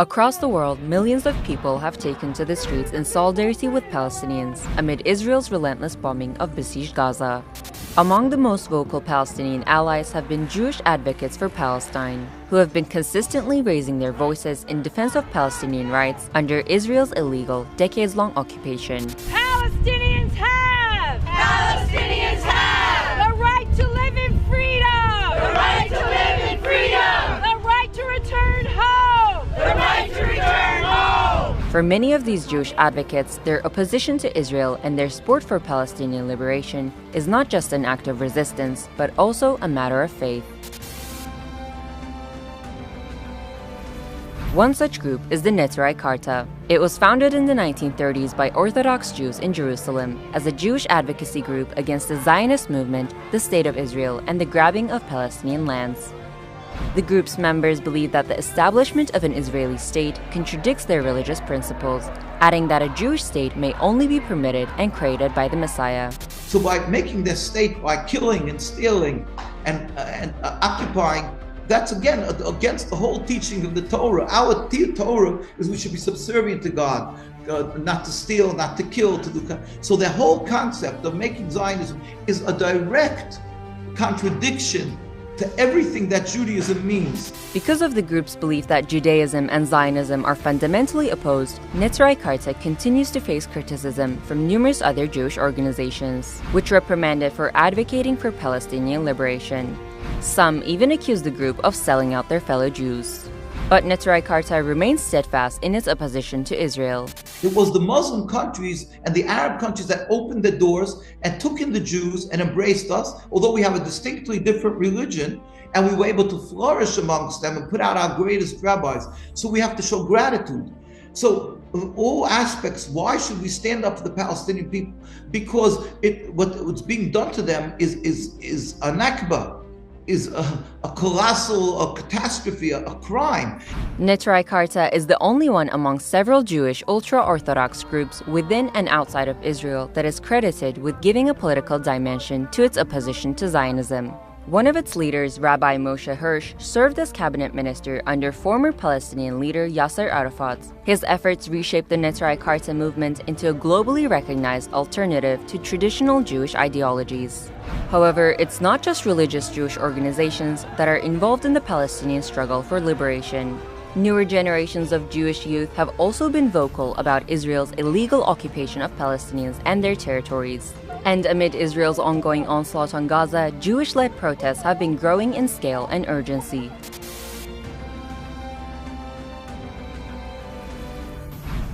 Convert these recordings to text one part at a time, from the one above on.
Across the world, millions of people have taken to the streets in solidarity with Palestinians amid Israel's relentless bombing of besieged Gaza. Among the most vocal Palestinian allies have been Jewish advocates for Palestine, who have been consistently raising their voices in defense of Palestinian rights under Israel's illegal, decades-long occupation. Palestinians have the right to live in freedom! The right to live in freedom! The right to return home! The right to return home! For many of these Jewish advocates, their opposition to Israel and their support for Palestinian liberation is not just an act of resistance, but also a matter of faith. One such group is the Neturei Karta. It was founded in the 1930s by Orthodox Jews in Jerusalem as a Jewish advocacy group against the Zionist movement, the State of Israel, and the grabbing of Palestinian lands. The group's members believe that the establishment of an Israeli state contradicts their religious principles, adding that a Jewish state may only be permitted and created by the Messiah. So by making their state, by killing and stealing and occupying, that's again against the whole teaching of the Torah. Our Torah is we should be subservient to God, not to steal, not to kill, to do. So the whole concept of making Zionism is a direct contradiction to everything that Judaism means. Because of the group's belief that Judaism and Zionism are fundamentally opposed, Neturei Karta continues to face criticism from numerous other Jewish organizations, which reprimand it for advocating for Palestinian liberation. Some even accuse the group of selling out their fellow Jews. But Neturei Karta remains steadfast in its opposition to Israel. It was the Muslim countries and the Arab countries that opened the doors and took in the Jews and embraced us, although we have a distinctly different religion, and we were able to flourish amongst them and put out our greatest rabbis. So we have to show gratitude. So in all aspects, why should we stand up for the Palestinian people? Because what's being done to them is a Nakba, is a colossal catastrophe, a crime. Neturei Karta is the only one among several Jewish ultra-Orthodox groups within and outside of Israel that is credited with giving a political dimension to its opposition to Zionism. One of its leaders, Rabbi Moshe Hirsch, served as cabinet minister under former Palestinian leader Yasser Arafat. His efforts reshaped the Neturei Karta movement into a globally recognized alternative to traditional Jewish ideologies. However, it's not just religious Jewish organizations that are involved in the Palestinian struggle for liberation. Newer generations of Jewish youth have also been vocal about Israel's illegal occupation of Palestinians and their territories. And amid Israel's ongoing onslaught on Gaza, Jewish-led protests have been growing in scale and urgency.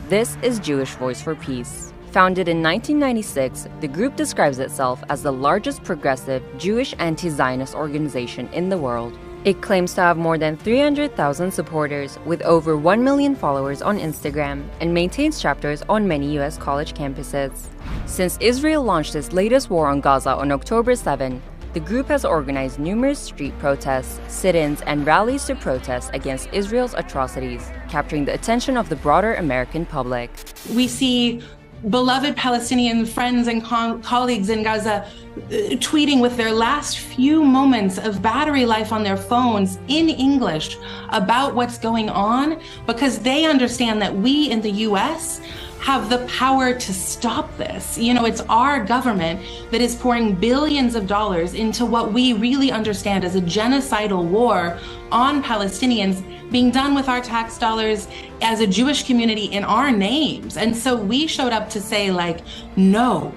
This is Jewish Voice for Peace. Founded in 1996, the group describes itself as the largest progressive Jewish anti-Zionist organization in the world. It claims to have more than 300,000 supporters with over 1 million followers on Instagram and maintains chapters on many U.S. college campuses. Since Israel launched its latest war on Gaza on October 7, the group has organized numerous street protests, sit-ins, and rallies to protest against Israel's atrocities, capturing the attention of the broader American public. We see beloved Palestinian friends and colleagues in Gaza tweeting with their last few moments of battery life on their phones in English about what's going on, because they understand that we in the US have the power to stop this. You know, it's our government that is pouring billions of dollars into what we really understand as a genocidal war on Palestinians being done with our tax dollars as a Jewish community in our names. And so we showed up to say, like, no,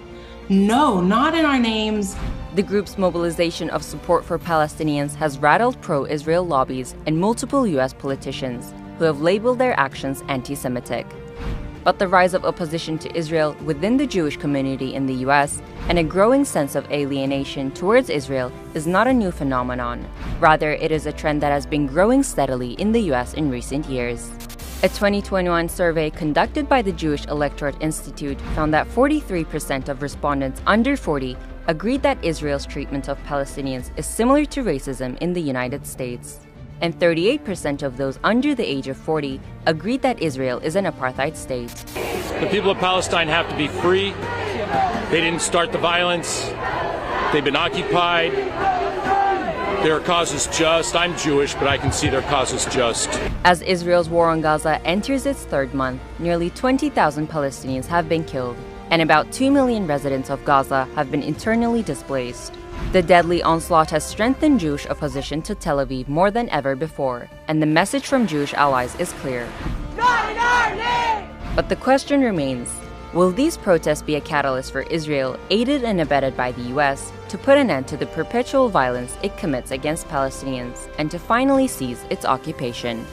not in our names. The group's mobilization of support for Palestinians has rattled pro-Israel lobbies and multiple U.S. politicians who have labeled their actions anti-Semitic. But the rise of opposition to Israel within the Jewish community in the U.S. and a growing sense of alienation towards Israel is not a new phenomenon. Rather, it is a trend that has been growing steadily in the U.S. in recent years. A 2021 survey conducted by the Jewish Electorate Institute found that 43% of respondents under 40 agreed that Israel's treatment of Palestinians is similar to racism in the United States. And 38% of those under the age of 40 agreed that Israel is an apartheid state. The people of Palestine have to be free. They didn't start the violence. They've been occupied. Their cause is just. I'm Jewish, but I can see their cause is just. As Israel's war on Gaza enters its third month, nearly 20,000 Palestinians have been killed, and about 2 million residents of Gaza have been internally displaced. The deadly onslaught has strengthened Jewish opposition to Tel Aviv more than ever before, and the message from Jewish allies is clear. Not in our name! But the question remains, will these protests be a catalyst for Israel, aided and abetted by the US, to put an end to the perpetual violence it commits against Palestinians and to finally cease its occupation?